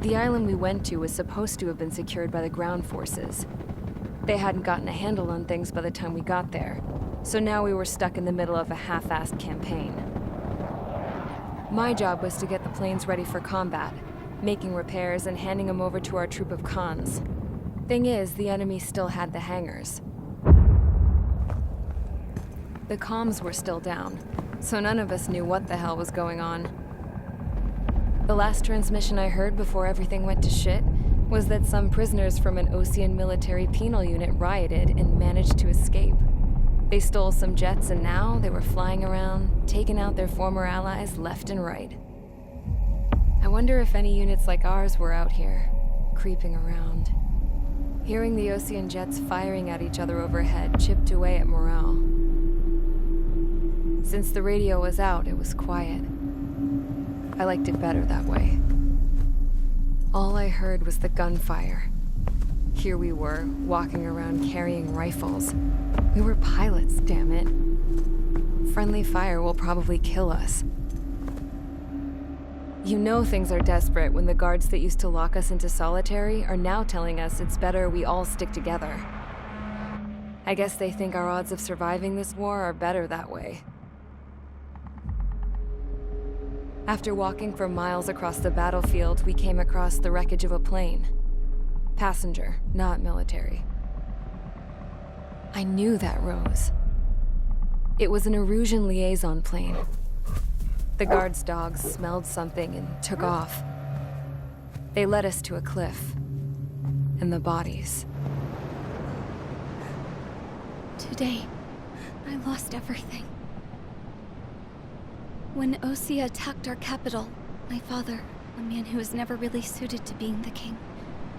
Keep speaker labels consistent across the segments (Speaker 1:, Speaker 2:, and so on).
Speaker 1: The island we went to was supposed to have been secured by the ground forces. They hadn't gotten a handle on things by the time we got there, so now we were stuck in the middle of a half-assed campaign. My job was to get the planes ready for combat, making repairs and handing them over to our troop of cons. Thing is, the enemy still had the hangars. The comms were still down, so none of us knew what the hell was going on. The last transmission I heard before everything went to shit was that some prisoners from an Osean military penal unit rioted and managed to escape. They stole some jets and now they were flying around, taking out their former allies left and right. I wonder if any units like ours were out here, creeping around. Hearing the Osean jets firing at each other overhead chipped away at morale. Since the radio was out, it was quiet. I liked it better that way. All I heard was the gunfire. Here we were, walking around carrying rifles. We were pilots, damn it. Friendly fire will probably kill us. You know things are desperate when the guards that used to lock us into solitary are now telling us it's better we all stick together. I guess they think our odds of surviving this war are better that way. After walking for miles across the battlefield, we came across the wreckage of a plane. Passenger, not military. I knew that rose. It was an Erusian liaison plane. The guard's dogs smelled something and took off. They led us to a cliff. And the bodies.
Speaker 2: Today, I lost everything. When Osea attacked our capital, my father, a man who was never really suited to being the king,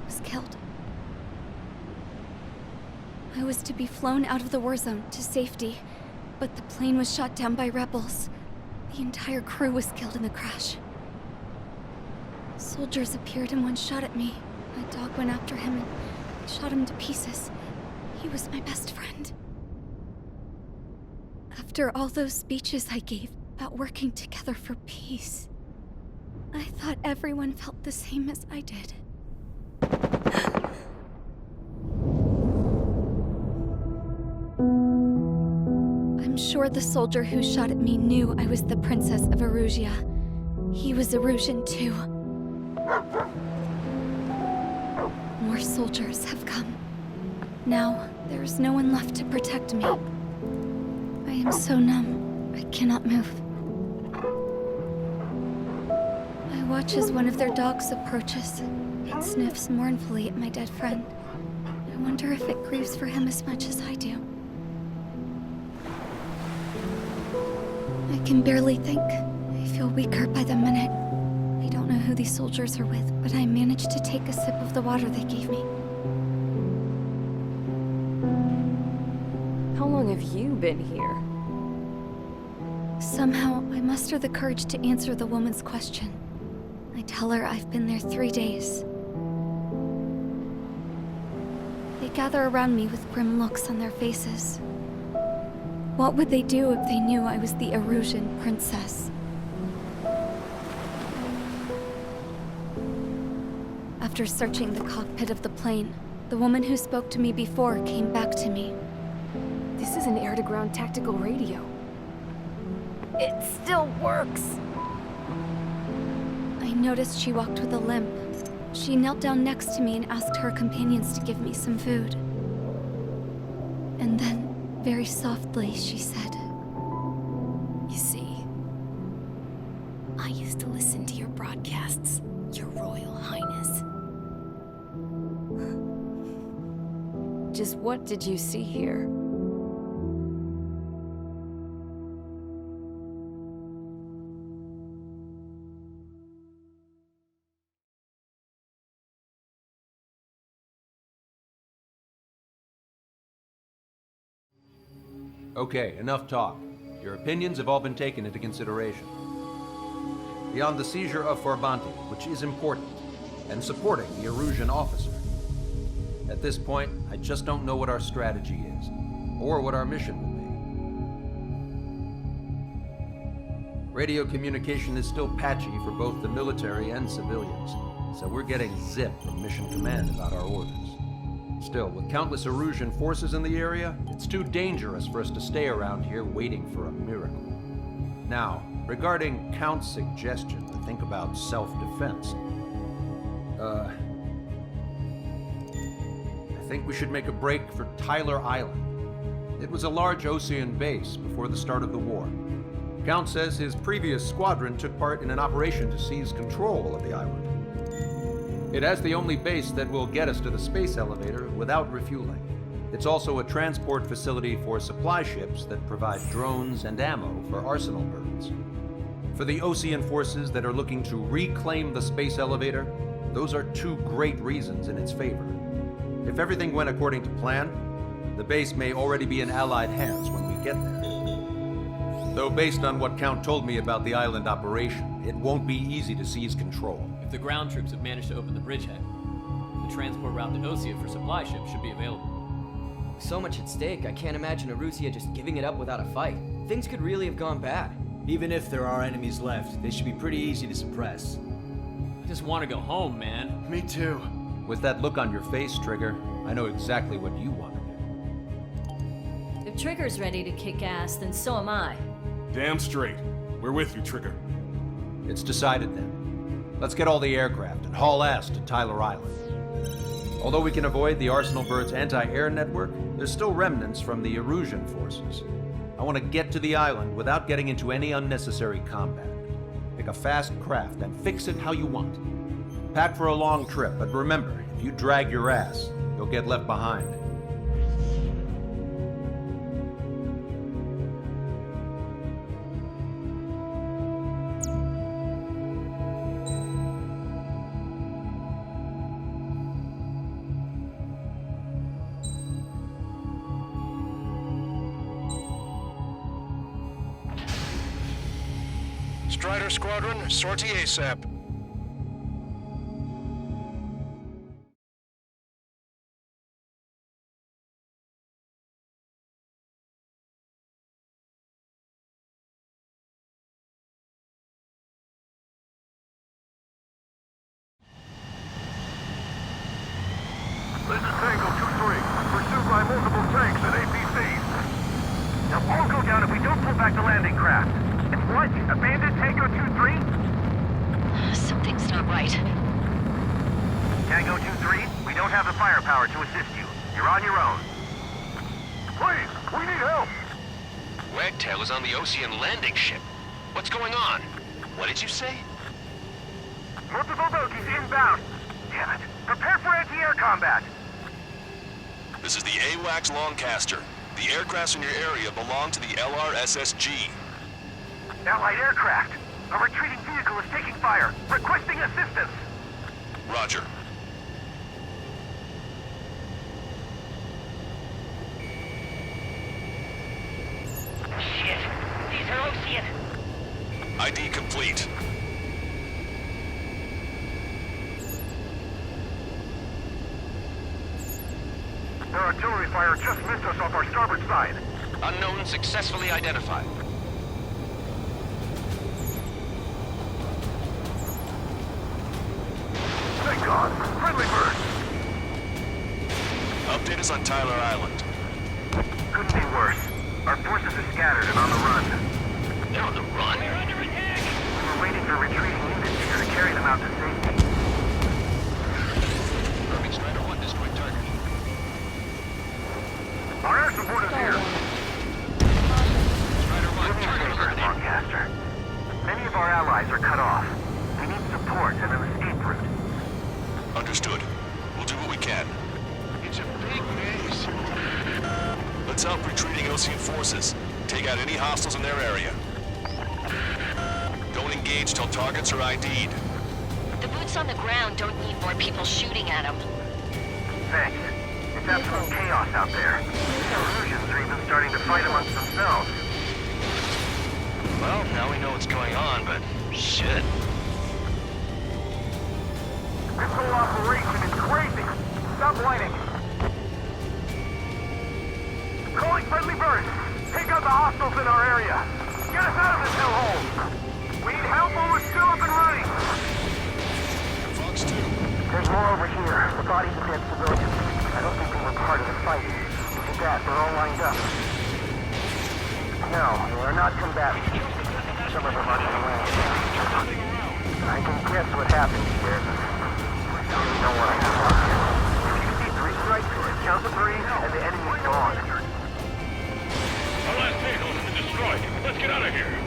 Speaker 2: was killed. I was to be flown out of the war zone to safety, but the plane was shot down by rebels. The entire crew was killed in the crash. Soldiers appeared and one shot at me. My dog went after him and shot him to pieces. He was my best friend. After all those speeches I gave about working together for peace, I thought everyone felt the same as I did. I'm sure the soldier who shot at me knew I was the Princess of Erusia. He was Erusian too. More soldiers have come. Now, there is no one left to protect me. I am so numb, I cannot move. I watch as one of their dogs approaches. It sniffs mournfully at my dead friend. I wonder if it grieves for him as much as I do. I can barely think. I feel weaker by the minute. I don't know who these soldiers are with, but I managed to take a sip of the water they gave me.
Speaker 1: How long have you been here?
Speaker 2: Somehow, I muster the courage to answer the woman's question. I tell her I've been there 3 days. They gather around me with grim looks on their faces. What would they do if they knew I was the Erusian princess? After searching the cockpit of the plane, the woman who spoke to me before came back to me.
Speaker 1: This is an air-to-ground tactical radio. It still works!
Speaker 2: I noticed she walked with a limp. She knelt down next to me and asked her companions to give me some food. And then, very softly, she said,
Speaker 3: "You see, I used to listen to your broadcasts, Your Royal Highness."
Speaker 1: Just what did you see here?
Speaker 4: Okay, enough talk. Your opinions have all been taken into consideration. Beyond the seizure of Forbanti, which is important, and supporting the Erusian officer, at this point, I just don't know what our strategy is, or what our mission will be. Radio communication is still patchy for both the military and civilians. so we're getting zip from Mission Command about our orders. Still, with countless Erusian forces in the area, it's too dangerous for us to stay around here waiting for a miracle. Now, regarding Count's suggestion to think about self-defense, I think we should make a break for Tyler Island. It was a large Osean base before the start of the war. Count says his previous squadron took part in an operation to seize control of the island. It has the only base that will get us to the space elevator without refueling. It's also a transport facility for supply ships that provide drones and ammo for arsenal birds. For the Osean forces that are looking to reclaim the space elevator, those are two great reasons in its favor. If everything went according to plan, the base may already be in Allied hands when we get there. Though based on what Count told me about the island operation, it won't be easy to seize control.
Speaker 5: If the ground troops have managed to open the bridgehead, the transport route to Osea for supply ships should be available.
Speaker 6: With so much at stake, I can't imagine Erusia just giving it up without a fight. Things could really have gone bad.
Speaker 7: Even if there are enemies left, they should be pretty easy to suppress.
Speaker 5: I just want to go home, man.
Speaker 7: Me too.
Speaker 4: With that look on your face, Trigger, I know exactly what you want to do.
Speaker 8: If Trigger's ready to kick ass, then so am I.
Speaker 9: Damn straight. We're with you, Trigger.
Speaker 4: It's decided then. Let's get all the aircraft and haul ass to Tyler Island. Although we can avoid the Arsenal Bird's anti-air network, there's still remnants from the Erusian forces. I want to get to the island without getting into any unnecessary combat. Pick a fast craft and fix it how you want. Pack for a long trip, but remember, if you drag your ass, you'll get left behind.
Speaker 10: Strider Squadron, sortie ASAP.
Speaker 11: This is Tango 2-3, pursued by multiple tanks and APCs. They'll all go down if we don't pull back the landing craft. What? Abandoned Tango 2-3?
Speaker 3: Something's not right.
Speaker 11: Tango 2-3, we don't have the firepower to assist you. You're on your own. Please, we need help!
Speaker 12: Wagtail is on the Osean landing ship. What's going on? What did you say?
Speaker 11: Multiple bogies inbound. Damn it. Prepare for anti-air combat.
Speaker 10: This is the AWACS Longcaster. The aircrafts in your area belong to the LRSSG.
Speaker 11: Allied aircraft. A retreating vehicle is taking fire. Requesting assistance.
Speaker 10: Roger.
Speaker 11: Shit. These are Osean.
Speaker 10: ID complete.
Speaker 11: Their artillery fire just missed us off our starboard side.
Speaker 12: Unknown successfully identified.
Speaker 11: Thank God. Friendly bird.
Speaker 10: Update is on Tyler Island.
Speaker 11: Couldn't be worse. Our forces are scattered and on the run.
Speaker 12: They're on the run?
Speaker 11: We're under attack! We're waiting for retreating units here to carry them out to safety.
Speaker 12: Perfect. Strider 1 destroyed target.
Speaker 11: Our air support is here.
Speaker 12: Strider 1,
Speaker 11: Give me
Speaker 12: target
Speaker 11: favor,
Speaker 12: eliminated.
Speaker 11: Longcaster. Many of our allies are cut off. We need support and an escape route.
Speaker 10: Understood. We'll do what we can.
Speaker 12: It's a big base.
Speaker 10: Let's help retreating Osean forces. Take out any hostiles in their area. Don't engage till targets are ID'd.
Speaker 3: The boots on the ground don't need more people shooting at them.
Speaker 11: Thanks. It's absolute chaos out there. The Erusians are even starting to fight amongst themselves.
Speaker 12: Well, now we know what's going on, but shit.
Speaker 11: This whole operation is crazy. Stop lighting. Calling friendly birds. Take out the hostiles in our area. Get us out of this hellhole. We need help while we're still up and running.
Speaker 10: Thanks, too.
Speaker 11: There's more over here. The bodies of dead civilians. I don't think they were part of the fight. Look at that. They're all lined up. No, they're not combatants. Some of them are on the way. I can guess what happened here. I don't really know what happened. You see 3 strikes, count to 3, and the enemy's gone.
Speaker 9: Our last vehicle has been destroyed. Let's get out of here.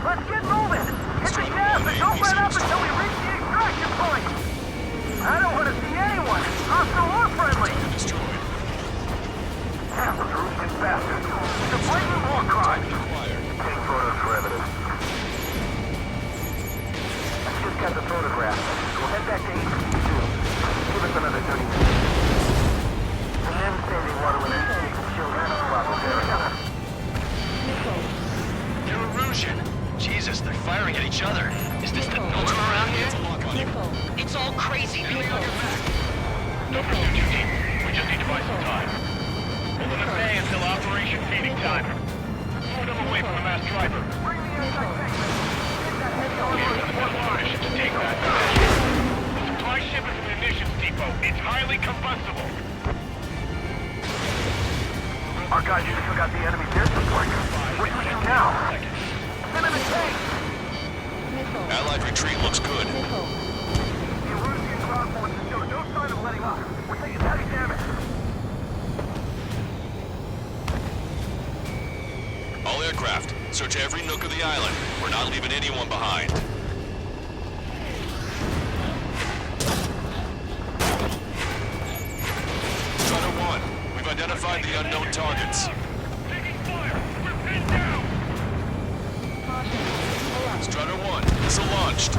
Speaker 11: Let's get moving! Hit the gas and don't let up until we reach the extraction point! I don't want to see anyone, hostile or friendly!
Speaker 10: Destroyed.
Speaker 11: Half of Russian bastards. It's a blatant war crime! Take photos for evidence. I just got the photograph. We'll head back to HQ2. Give us another 30 minutes. The men say they want to investigate the children while we're there.
Speaker 12: They're Erusian. Jesus, they're firing at each other. Is this the norm around here? It's all crazy.
Speaker 9: Don't pursue too deep. We just need to buy some time. We'll let them stay until Operation Feeding Time. Move them away from the mass driver. Mission to take that position. The supply ship is a munitions depot. It's highly combustible.
Speaker 11: Our guys just took out the enemy air support. What do we do now? Send in the tank!
Speaker 10: Allied retreat looks good.
Speaker 11: The Erusian ground forces show no sign of letting up. We're taking heavy damage.
Speaker 10: All aircraft, search every nook of the island. We're not leaving anyone behind. Strider 1, we've identified the unknown targets.
Speaker 9: Taking fire! We're pinned down!
Speaker 10: Strider 1, missile launched.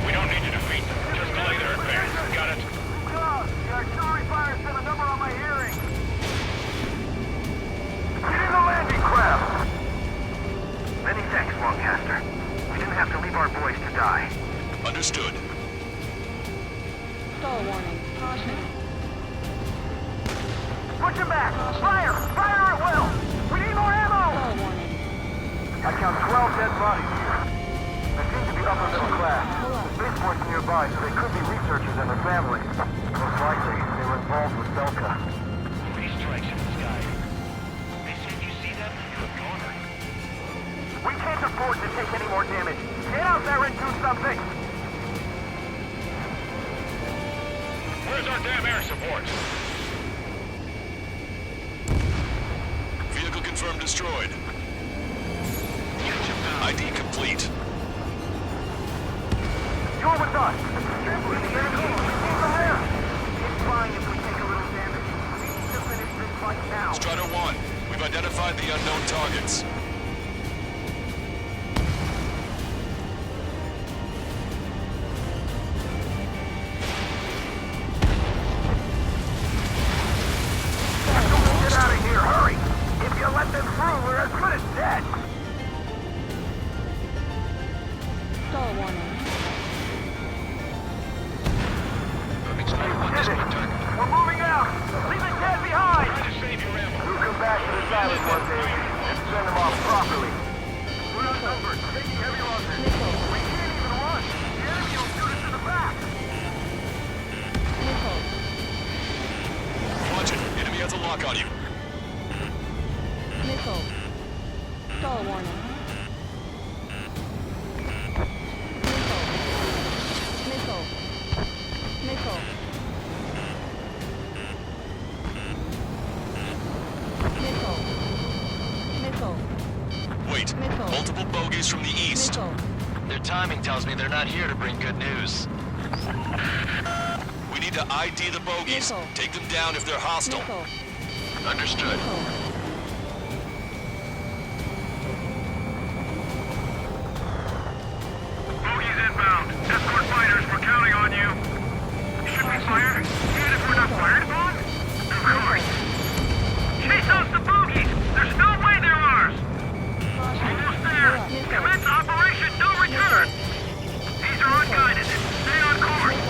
Speaker 9: We don't need to defeat them. Just delay their advance. Got it?
Speaker 11: God, the artillery fire sent a number on my hearing. Get in the landing craft! Many thanks, Longcaster. We didn't have to leave our boys to die.
Speaker 10: Understood.
Speaker 8: Stall warning. Caution.
Speaker 11: Push him back! Fire! Fire at will! We need more ammo!
Speaker 8: Stall warning.
Speaker 11: I count 12 dead bodies here. They seem to be upper middle class. The spaceport's nearby, so they could be researchers and their families. Most likely, they were involved with Belka.
Speaker 9: Three strikes in the sky. They said you see them, you're a goner.
Speaker 11: We can't afford to take any more damage. Get out there and do something!
Speaker 9: Where's our damn air support?
Speaker 10: Vehicle confirmed destroyed. ID complete.
Speaker 11: You're with us! The enemy is fire! It's fine if we take a little damage. We need to finish this fight now.
Speaker 10: Strider 1, we've identified the unknown targets.
Speaker 11: Get out of here, hurry! If you let them through, we're as good as dead!
Speaker 8: Stall warning.
Speaker 11: We're moving out! Leave the dead behind!
Speaker 9: Try to save your ammo.
Speaker 11: We'll come back to this island one day and send them off properly. We're outnumbered, taking heavy losses. We can't even run! The enemy will shoot us in the back!
Speaker 10: Watch it, enemy has a lock on you.
Speaker 8: Missile. Stall warning. Missile. Missile. Missile. Missile.
Speaker 10: Wait,
Speaker 8: Missile.
Speaker 10: multiple bogies from the east.
Speaker 8: Missile.
Speaker 12: Their timing tells me they're not here to bring good news.
Speaker 10: We need to ID the bogies.
Speaker 8: Missile.
Speaker 10: Take them down if they're hostile.
Speaker 8: Missile.
Speaker 12: Understood.
Speaker 8: Missile.
Speaker 11: Bogies inbound. Escort fighters, we're counting on you. Should we fire? Even if we're not fired upon? Of course. Chase us the bogies! There's no way they're ours! Almost there! Commence Operation No Return! These are unguided. Stay on course!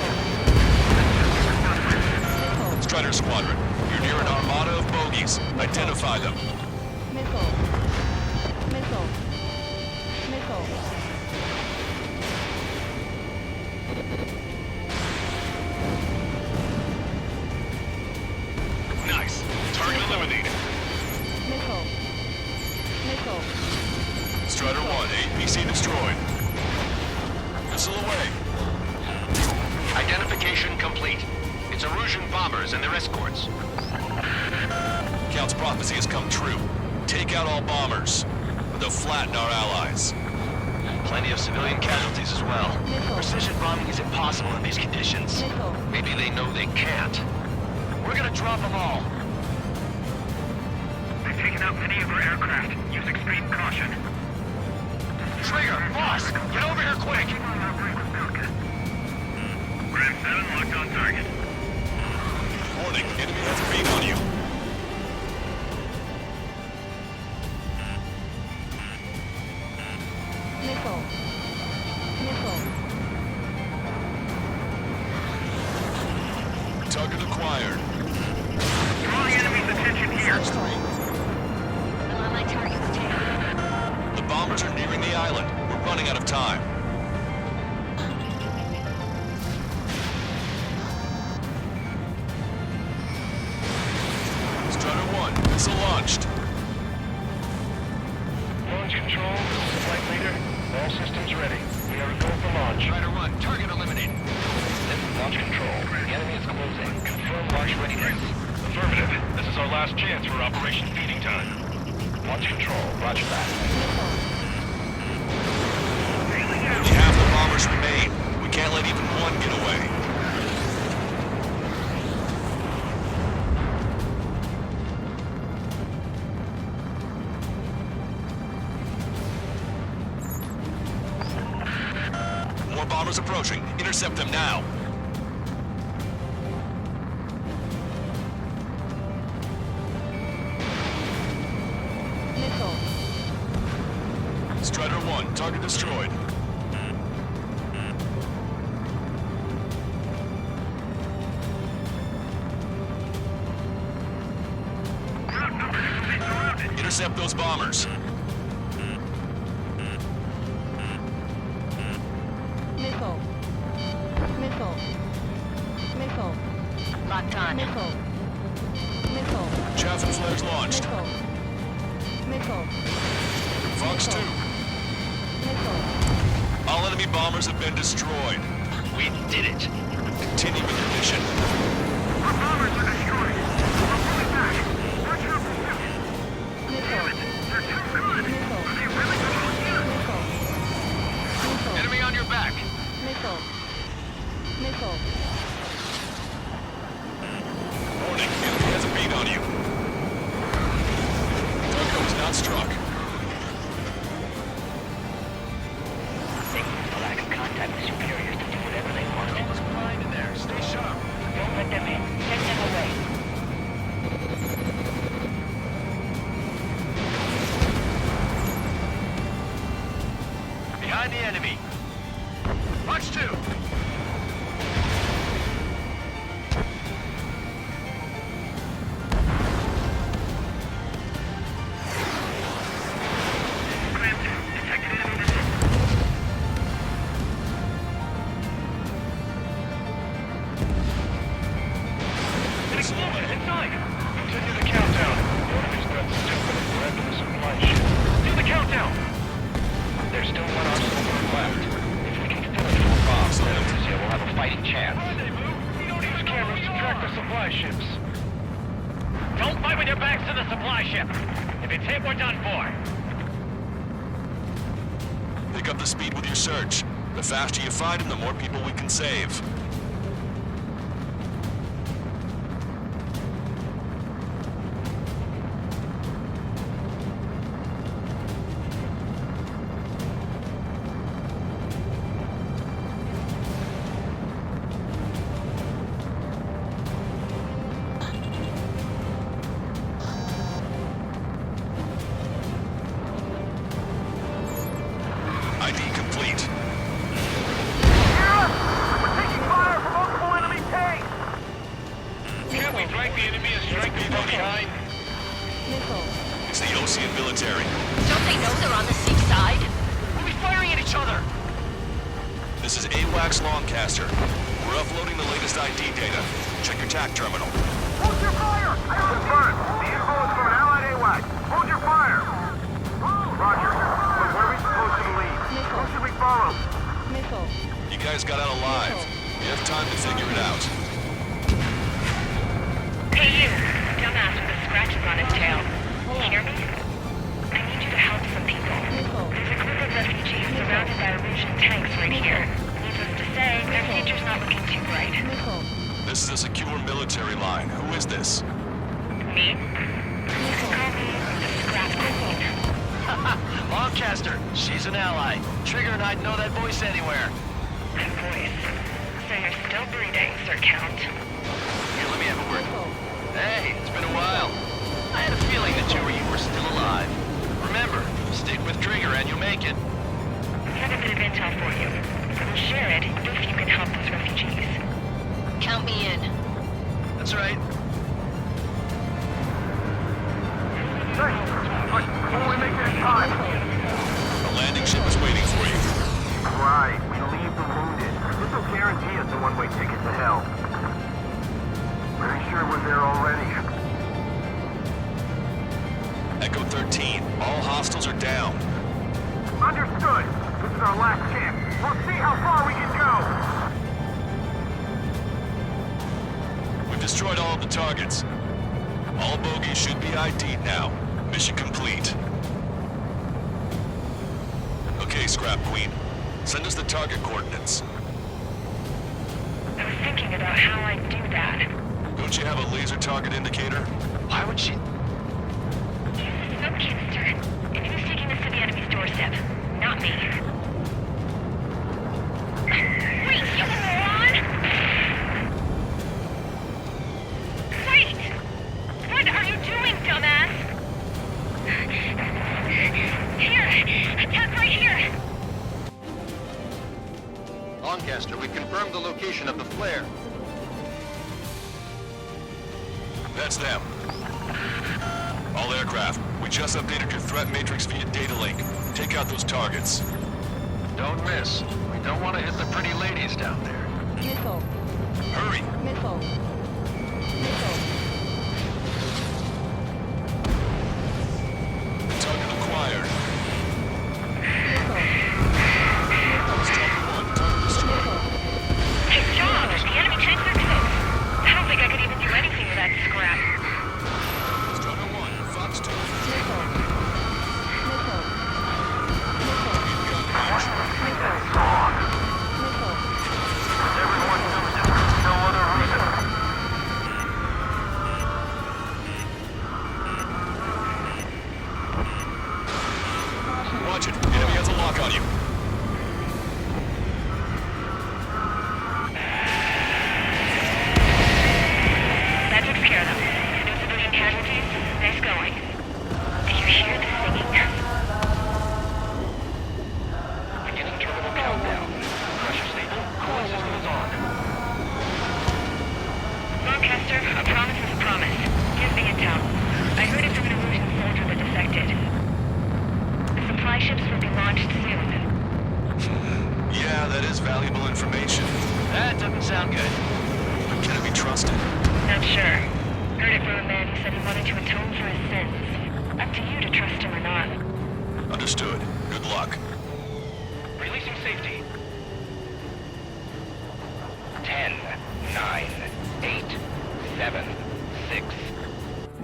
Speaker 10: Strider Squadron, you're near enemies. Identify them.
Speaker 8: Missile. Missile. Missile.
Speaker 10: Nice. Target eliminated.
Speaker 8: Missile. Missile.
Speaker 10: Strider 1, APC destroyed. Missile away.
Speaker 12: Identification complete. It's Erusian bombers and their escorts.
Speaker 10: Count's prophecy has come true. Take out all bombers. They'll flatten our allies.
Speaker 12: Plenty of civilian casualties as well.
Speaker 8: Missile.
Speaker 12: Precision bombing is impossible in these conditions.
Speaker 8: Missile.
Speaker 12: Maybe they know they can't. We're gonna drop them all.
Speaker 9: They've taken out many of our aircraft. Use extreme caution.
Speaker 12: Trigger, boss, get over here quick.
Speaker 9: Grand 7 locked on target.
Speaker 10: Warning, enemy has a beam on you.
Speaker 8: Missile. Missile.
Speaker 10: Target acquired.
Speaker 9: Draw the enemy's attention here.
Speaker 3: I'm on my target's tail.
Speaker 10: The bombers are nearing the island. We're running out of time. Strider 1, missile launched.
Speaker 9: Launch control, this is flight leader. All systems ready. We are go for launch.
Speaker 12: Try to run. Target eliminated.
Speaker 9: This is launch control. The enemy is closing. Confirm launch readiness. Affirmative. This is our last chance for Operation Feeding Time. Launch control. Roger that.
Speaker 10: Only half the bombers remain. We can't let even one get away. More bombers approaching. Intercept them now.
Speaker 8: Missile.
Speaker 10: Strider 1, target destroyed. Intercept those bombers.
Speaker 8: Missile. Missile. Missile.
Speaker 3: Locked on.
Speaker 8: Missile. Missile.
Speaker 10: Chaff and flares launched.
Speaker 8: Missile. Missile.
Speaker 10: Fox 2.
Speaker 8: Missile.
Speaker 10: All enemy bombers have been destroyed.
Speaker 12: We did it.
Speaker 10: Continue with your mission.
Speaker 9: Our bombers are destroyed. We're pulling back. Watch your pursuit.
Speaker 8: Missile.
Speaker 9: They're too good.
Speaker 8: Missile.
Speaker 9: Are they really going here?
Speaker 8: Missile. Missile.
Speaker 12: Enemy on your back.
Speaker 8: Missile. Missile.
Speaker 10: Warning, enemy has a beat on you. Duncan was not struck.
Speaker 9: They use the lack of contact with superiors to do whatever they want.
Speaker 12: Almost blind in there. Stay sharp.
Speaker 9: Don't let them in. Take them away.
Speaker 12: Behind the enemy. Watch 2.
Speaker 9: Grand 2, detected enemy missile. An explosion inside! Continue the countdown. The enemy's not stupid. We're after the supply ship. Do the countdown! There's still one arsenal left. If we can finish 4 bombs, then Elusia will have a fighting chance. You don't use cameras to track the supply ships. Don't fight with your backs to the supply ship. If it's hit, we're done for.
Speaker 10: Pick up the speed with your search. The faster you find them, the more people we can save. ID complete.
Speaker 9: We're taking fire!
Speaker 10: This is AWACS Longcaster. We're uploading the latest ID data. Check your TAC terminal.
Speaker 11: Hold your fire! Confirmed. The info is from an allied AWAC. Hold your fire! Roger. But what are we supposed to believe? Who should we follow?
Speaker 8: Missile.
Speaker 10: You guys got out alive. You have time to figure it out.
Speaker 3: Hey you, dumbass with the scratches on his tail. Hear me? I need you to help some people. There's a group of refugees surrounded by Erusian tanks right here. Needless to say, their future's not looking too bright.
Speaker 10: This is a secure military line. Who is this?
Speaker 3: Me? You can call me the Scrap Queen.
Speaker 12: Longcaster, she's an ally. Trigger and I'd know that voice anywhere.
Speaker 3: Good voice. So you're still breathing, Sir Count.
Speaker 12: Here, let me have a word. Hey, it's been a while. I had a feeling the two of you were still alive. Remember, stick with Trigger and you'll make it.
Speaker 3: I have a bit of intel for you. We'll share it if you can help those refugees. Count me in.
Speaker 12: That's right.
Speaker 11: Hey, but will we make it in time?
Speaker 10: A landing ship is waiting for you.
Speaker 11: Right, we leave the wounded. This will guarantee us a one-way ticket to hell. Pretty sure we're there already.
Speaker 10: Echo 13, all hostiles are down.
Speaker 11: Understood. This is our last chance. We'll see how far we can go.
Speaker 10: We've destroyed all of the targets. All bogies should be ID'd now. Mission complete. Okay, Scrap Queen. Send us the target coordinates.
Speaker 3: I was thinking about how I'd do that.
Speaker 10: Don't you have a laser target indicator?
Speaker 12: Why would she...
Speaker 3: No, Kinister. And who's taking this to the enemy's doorstep? Not me. Wait, you moron! Wait! What are you doing, dumbass? Here! Attack right here!
Speaker 4: Longcaster, we've confirmed the location of the flare.
Speaker 10: That's them. All aircraft, we just updated your threat matrix via data link. Take out those targets.
Speaker 9: Don't miss. We don't want to hit the pretty ladies down there.
Speaker 8: Missile.
Speaker 10: Hurry!
Speaker 8: Missile. Missile.
Speaker 10: Target acquired.
Speaker 8: Missile.
Speaker 10: Target 1, target destroyed.
Speaker 3: Good job! The enemy tanks are close. I don't think I could even do anything with that scrap.
Speaker 10: Target 1, Fox 2.
Speaker 8: Missile. Missile. Missile. Missile.
Speaker 11: Everyone knows it. No other reason.
Speaker 10: Watch it. Enemy has a lock on you.
Speaker 3: That takes care of them. No civilian casualties. Nice going. Do you hear the singing?
Speaker 9: Beginning terminal countdown. Pressure stable. Cooling system is on.
Speaker 3: Longcaster, a promise is a promise. Here's the intel. I heard it from an Erusian soldier that defected. The supply ships will be launched soon.
Speaker 10: Yeah, that is valuable information.
Speaker 12: That doesn't sound good.
Speaker 10: But can it be trusted?
Speaker 3: Not sure. Heard it from a man who said he wanted to atone for his sins. Up to you to trust him or not.
Speaker 10: Understood. Good luck.
Speaker 9: Releasing safety. 10, 9, 8, 7, 6,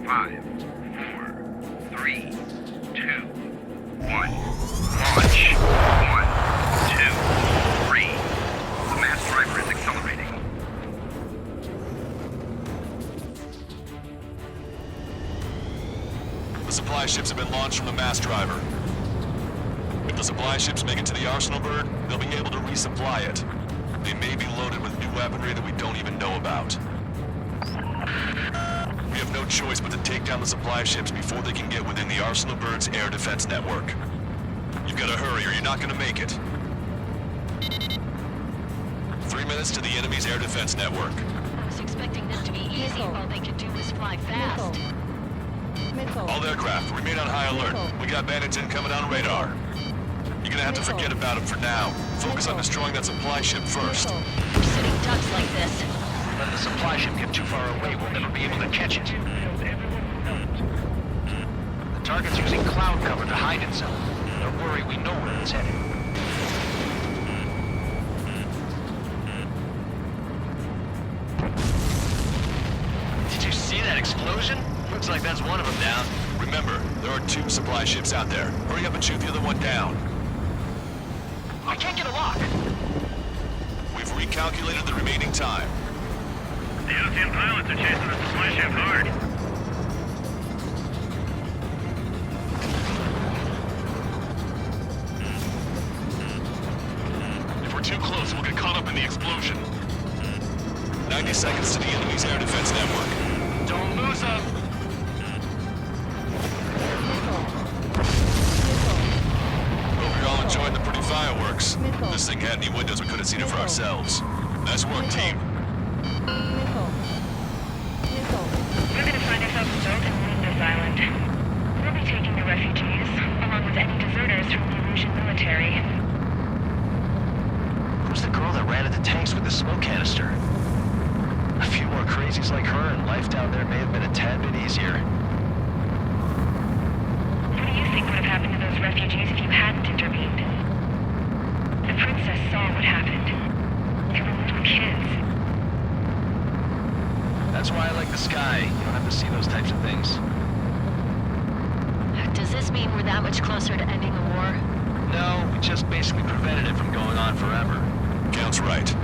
Speaker 9: 5, 4, 3, 2, 1. Launch. 1, 2, 3. The mass driver is accelerating.
Speaker 10: The supply ships have been launched from the mass driver. If the supply ships make it to the arsenal bird, they'll be able to resupply it. They may be loaded with new weaponry that we don't even know about. We have no choice but to take down the supply ships before they can get within the arsenal bird's air defense network. You've got to hurry or you're not going to make it. 3 minutes to the enemy's air defense network.
Speaker 3: I was expecting this to be easy. All they could do was fly fast.
Speaker 8: Missile.
Speaker 10: All aircraft, remain on high alert. We got bandits incoming on radar. You're gonna have to forget about him for now. Focus on destroying that supply ship first.
Speaker 3: We're sitting ducks like this.
Speaker 12: Let the supply ship get too far away, we'll never be able to catch it. The target's using cloud cover to hide itself. Don't worry, we know where it's headed. Did you see that explosion? Looks like that's one of them down.
Speaker 10: Remember, there are 2 supply ships out there. Hurry up and shoot the other one down.
Speaker 12: I can't get a lock.
Speaker 10: We've recalculated the remaining time.
Speaker 9: The Ocean pilots are chasing the supply ship hard.
Speaker 10: If we're too close, we'll get caught up in the explosion. 90 seconds to the enemy's air defense network.
Speaker 12: Don't lose them.
Speaker 10: Hope you're all enjoying the pretty fireworks. If this thing had any windows, we could have seen it for ourselves. Nice work, team.
Speaker 3: We're gonna find ourselves built and leave this island. We'll be taking the refugees, along with any deserters from the Erusian military.
Speaker 12: Who's the girl that ran into tanks with the smoke canister? A few more crazies like her, and life down there may have been a tad bit easier.
Speaker 3: What do you think would have happened to those refugees if you hadn't intervened? The princess saw what happened. They were little kids.
Speaker 12: That's why I like the sky. You don't have to see those types of things.
Speaker 3: Does this mean we're that much closer to ending the war?
Speaker 12: No, we just basically prevented it from going on forever.
Speaker 10: Count's right.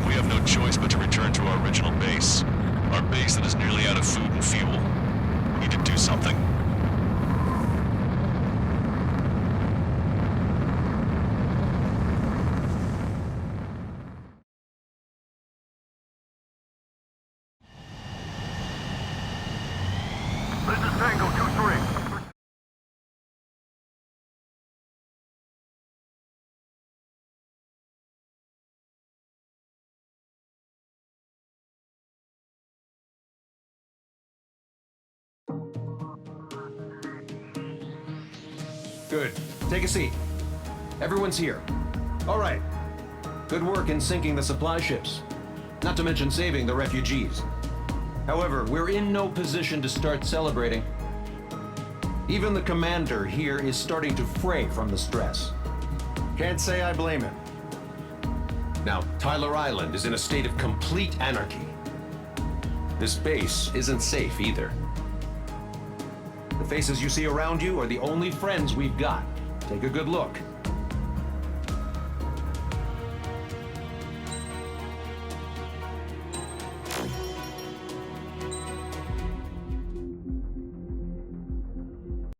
Speaker 10: We have no choice but to return to our original base. Our base that is nearly out of food and fuel. We need to do something.
Speaker 9: This is Tango 2-3.
Speaker 4: Good. Take a seat. Everyone's here. All right. Good work in sinking the supply ships. Not to mention saving the refugees. However, we're in no position to start celebrating. Even the commander here is starting to fray from the stress. Can't say I blame him. Now, Tyler Island is in a state of complete anarchy. This base isn't safe either. The faces you see around you are the only friends we've got. Take a good look.